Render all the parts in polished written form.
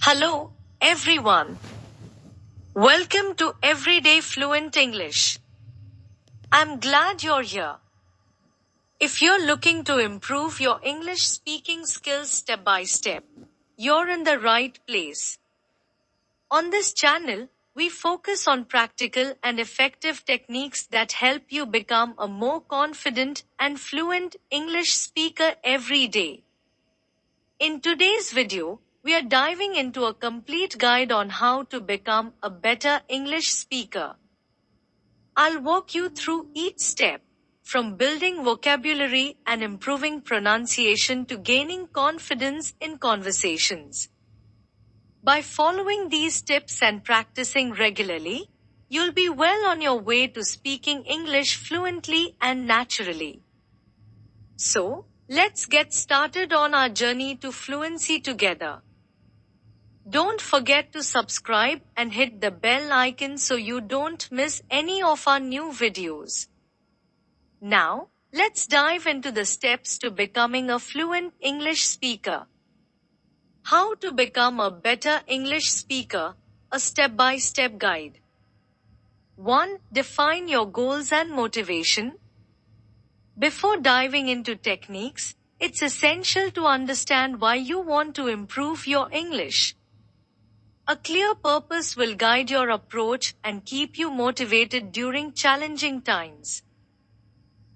Hello, everyone. Welcome to Everyday Fluent English. I'm glad you're here. If you're looking to improve your English speaking skills step by step, you're in the right place. On this channel, we focus on practical and effective techniques that help you become a more confident and fluent English speaker every day. In today's video, we are diving into a complete guide on how to become a better English speaker. I'll walk you through each step, from building vocabulary and improving pronunciation to gaining confidence in conversations. By following these tips and practicing regularly, you'll be well on your way to speaking English fluently and naturally. So, let's get started on our journey to fluency together. Don't forget to subscribe and hit the bell icon so you don't miss any of our new videos. Now, let's dive into the steps to becoming a fluent English speaker. How to become a better English speaker, a step-by-step guide. 1. Define your goals and motivation. Before diving into techniques, it's essential to understand why you want to improve your English. A clear purpose will guide your approach and keep you motivated during challenging times.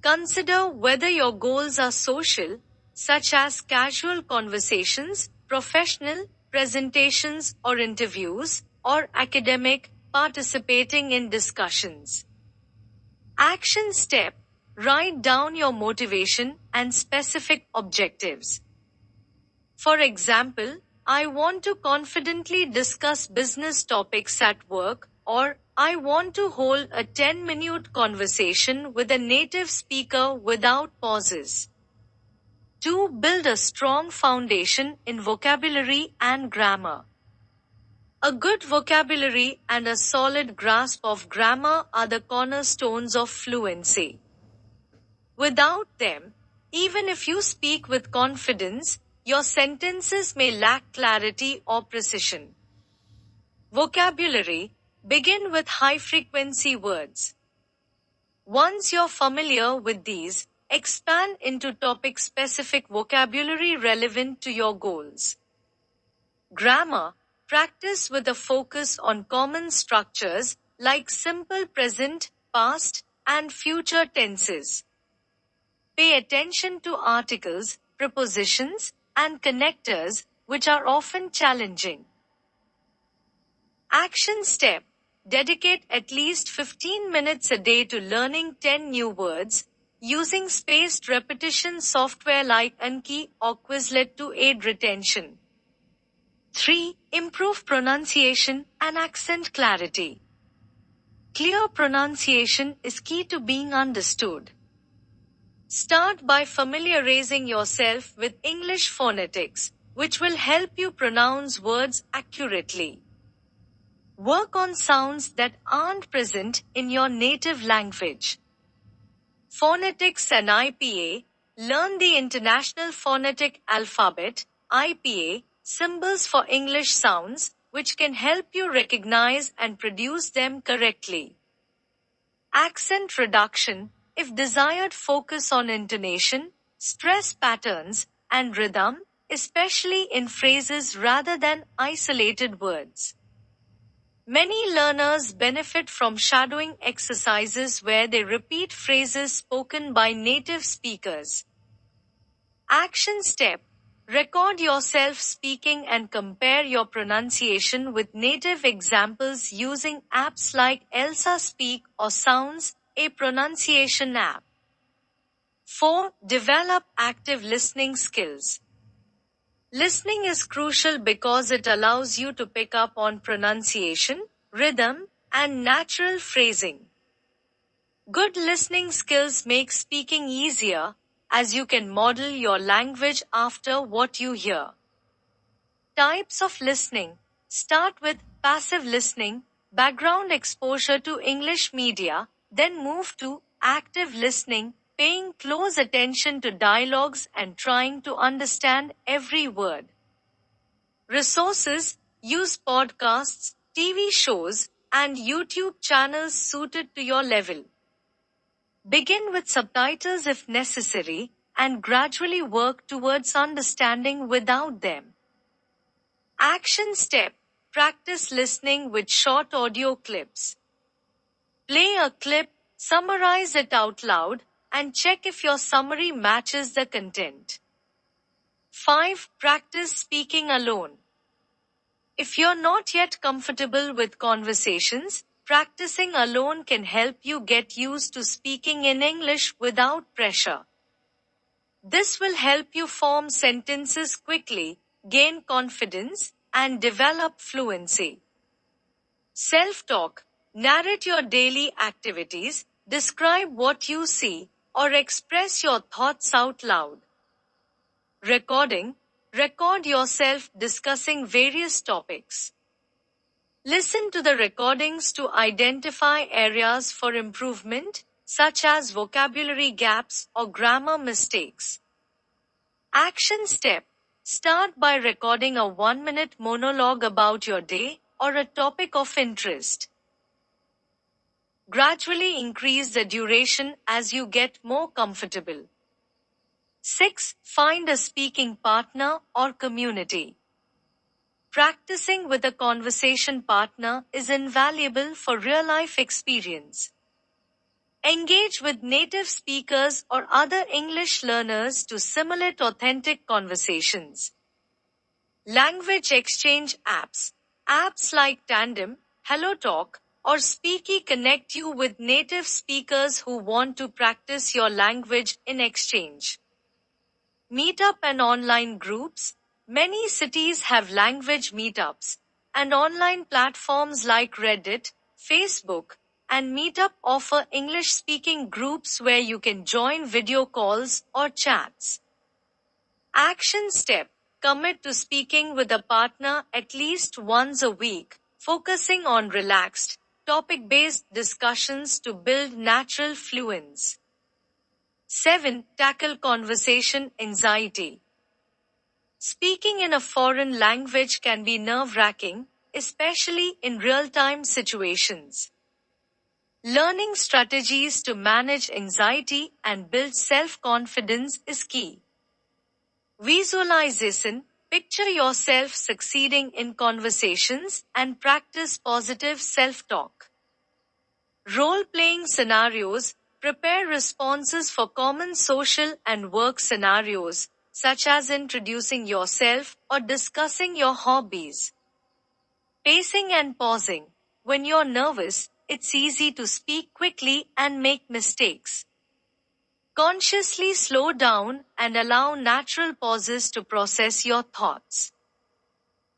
Consider whether your goals are social, such as casual conversations, professional, presentations or interviews, or academic, participating in discussions. Action step: write down your motivation and specific objectives. For example, I want to confidently discuss business topics at work, or I want to hold a 10-minute conversation with a native speaker without pauses. 2. Build a strong foundation in vocabulary and grammar. A good vocabulary and a solid grasp of grammar are the cornerstones of fluency. Without them, even if you speak with confidence, your sentences may lack clarity or precision. Vocabulary: begin with high-frequency words. Once you're familiar with these, expand into topic-specific vocabulary relevant to your goals. Grammar: practice with a focus on common structures like simple present, past, and future tenses. Pay attention to articles, prepositions, and connectors, which are often challenging. Action step: dedicate at least 15 minutes a day to learning 10 new words, using spaced repetition software like Anki or Quizlet to aid retention. 3. Improve pronunciation and accent clarity. Clear pronunciation is key to being understood. Start by familiarizing yourself with English phonetics, which will help you pronounce words accurately. Work on sounds that aren't present in your native language. Phonetics and IPA: learn the International Phonetic Alphabet, IPA, symbols for English sounds, which can help you recognize and produce them correctly. Accent reduction: if desired, focus on intonation, stress patterns, and rhythm, especially in phrases rather than isolated words. Many learners benefit from shadowing exercises where they repeat phrases spoken by native speakers. Action step: record yourself speaking and compare your pronunciation with native examples using apps like Elsa Speak or Sounds, a pronunciation app. 4. Develop active listening skills. Listening is crucial because it allows you to pick up on pronunciation, rhythm, and natural phrasing. Good listening skills make speaking easier, as you can model your language after what you hear. Types of listening: start with passive listening, background exposure to English media, then move to active listening, paying close attention to dialogues and trying to understand every word. Resources: Use podcasts, TV shows, and YouTube channels suited to your level. Begin with subtitles if necessary, and gradually work towards understanding without them. Action step. Practice listening with short audio clips. Play a clip, summarize it out loud, and check if your summary matches the content. 5. Practice speaking alone. If you're not yet comfortable with conversations, practicing alone can help you get used to speaking in English without pressure. This will help you form sentences quickly, gain confidence, and develop fluency. Self-talk. Narrate your daily activities, describe what you see, or express your thoughts out loud. Recording. Record yourself discussing various topics. Listen to the recordings to identify areas for improvement, such as vocabulary gaps or grammar mistakes. Action step. Start by recording a 1-minute monologue about your day or a topic of interest. Gradually increase the duration as you get more comfortable. 6. Find a speaking partner or community. Practicing with a conversation partner is invaluable for real-life experience. Engage with native speakers or other English learners to simulate authentic conversations. Language exchange apps. Apps like Tandem, HelloTalk, or Speaky connect you with native speakers who want to practice your language in exchange. Meetup and online groups. Many cities have language meetups, and online platforms like Reddit, Facebook, and Meetup offer English-speaking groups where you can join video calls or chats. Action step. Commit to speaking with a partner at least once a week, focusing on relaxed, topic-based discussions to build natural fluency. 7. Tackle conversation anxiety. Speaking in a foreign language can be nerve-wracking, especially in real-time situations. Learning strategies to manage anxiety and build self-confidence is key. Visualization. Picture yourself succeeding in conversations and practice positive self-talk. Role-playing scenarios. Prepare responses for common social and work scenarios, such as introducing yourself or discussing your hobbies. Pacing and pausing. When you're nervous, it's easy to speak quickly and make mistakes. Consciously slow down and allow natural pauses to process your thoughts.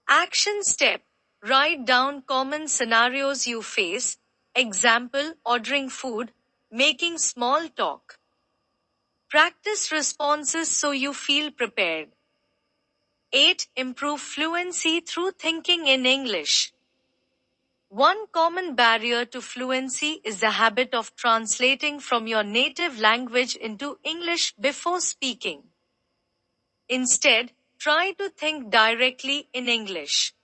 Action step. Write down common scenarios you face. Example, ordering food, making small talk. Practice responses so you feel prepared. 8. Improve fluency through thinking in English. One common barrier to fluency is the habit of translating from your native language into English before speaking. Instead, try to think directly in English.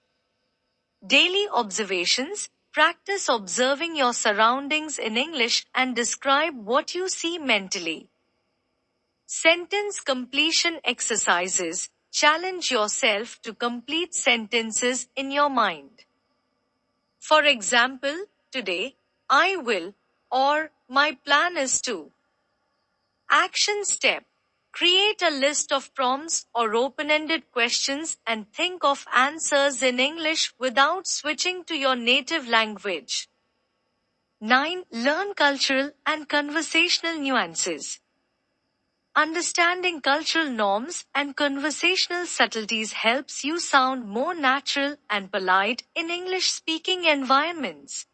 Daily observations. Practice observing your surroundings in English and describe what you see mentally. Sentence completion exercises. Challenge yourself to complete sentences in your mind. For example, today, I will, or my plan is to. Action step. Create a list of prompts or open-ended questions and think of answers in English without switching to your native language. 9. Learn cultural and conversational nuances. Understanding cultural norms and conversational subtleties helps you sound more natural and polite in English-speaking environments.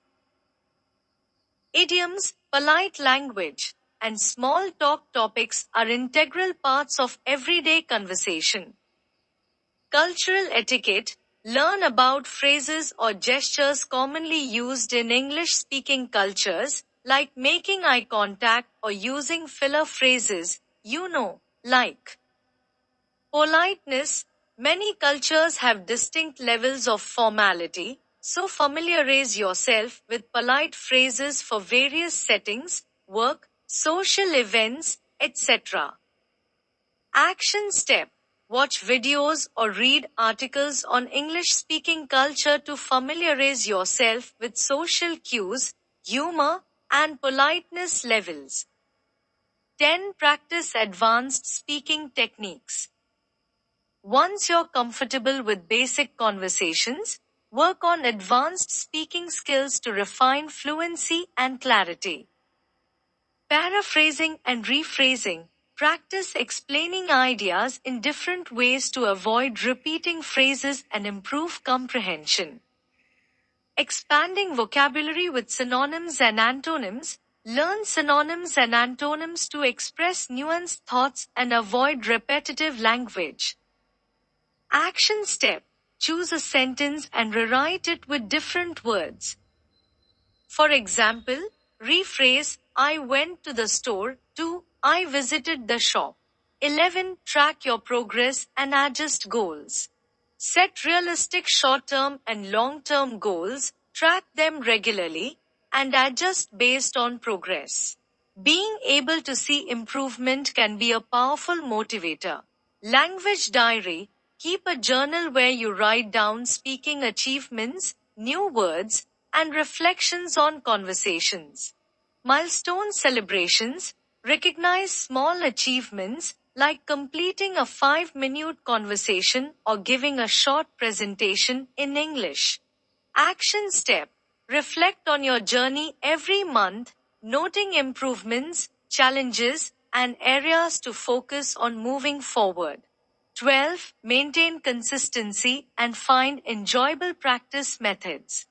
Idioms, polite language, and small talk topics are integral parts of everyday conversation. Cultural etiquette. Learn about phrases or gestures commonly used in English-speaking cultures, like making eye contact or using filler phrases, like. Politeness. Many cultures have distinct levels of formality, so familiarize yourself with polite phrases for various settings, work, social events, etc. Action step. Watch videos or read articles on English speaking culture to familiarize yourself with social cues, humor, and politeness levels. 10. Practice advanced speaking techniques. Once you're comfortable with basic conversations, work on advanced speaking skills to refine fluency and clarity. Paraphrasing and rephrasing. Practice explaining ideas in different ways to avoid repeating phrases and improve comprehension. Expanding vocabulary with synonyms and antonyms. Learn synonyms and antonyms to express nuanced thoughts and avoid repetitive language. Action step. Choose a sentence and rewrite it with different words. For example, rephrase, I went to the store, to, I visited the shop. 11. Track your progress and adjust goals. Set realistic short-term and long-term goals, track them regularly, and adjust based on progress. Being able to see improvement can be a powerful motivator. Language diary. Keep a journal where you write down speaking achievements, new words, and reflections on conversations. Milestone celebrations. Recognize small achievements like completing a 5-minute conversation or giving a short presentation in English. Action step. Reflect on your journey every month, noting improvements, challenges, and areas to focus on moving forward. 12. Maintain consistency and find enjoyable practice methods.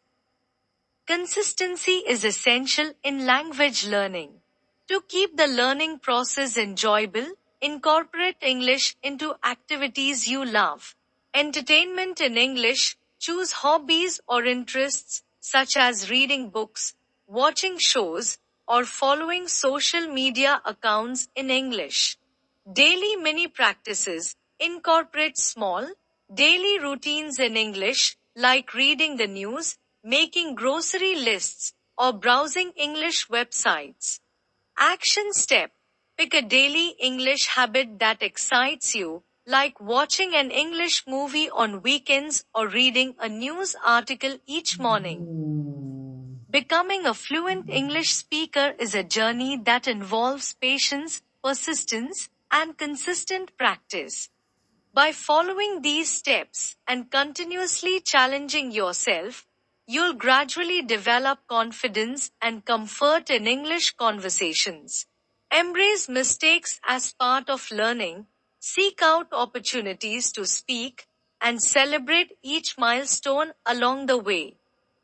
Consistency is essential in language learning. To keep the learning process enjoyable, incorporate English into activities you love. Entertainment in English. Choose hobbies or interests, such as reading books, watching shows, or following social media accounts in English. Daily mini practices. Incorporate small, daily routines in English, like reading the news, making grocery lists, or browsing English websites. Action step. Pick a daily English habit that excites you, like watching an English movie on weekends or reading a news article each morning. Becoming a fluent English speaker is a journey that involves patience, persistence, and consistent practice. By following these steps and continuously challenging yourself, you'll gradually develop confidence and comfort in English conversations. Embrace mistakes as part of learning, seek out opportunities to speak, and celebrate each milestone along the way.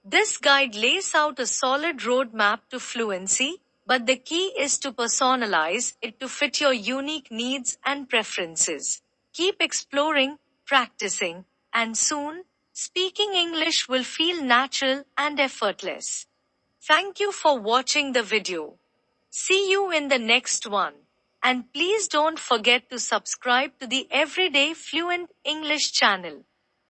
This guide lays out a solid roadmap to fluency, but the key is to personalize it to fit your unique needs and preferences. Keep exploring, practicing, and soon, speaking English will feel natural and effortless. Thank you for watching the video. See you in the next one. And please don't forget to subscribe to the Everyday Fluent English channel.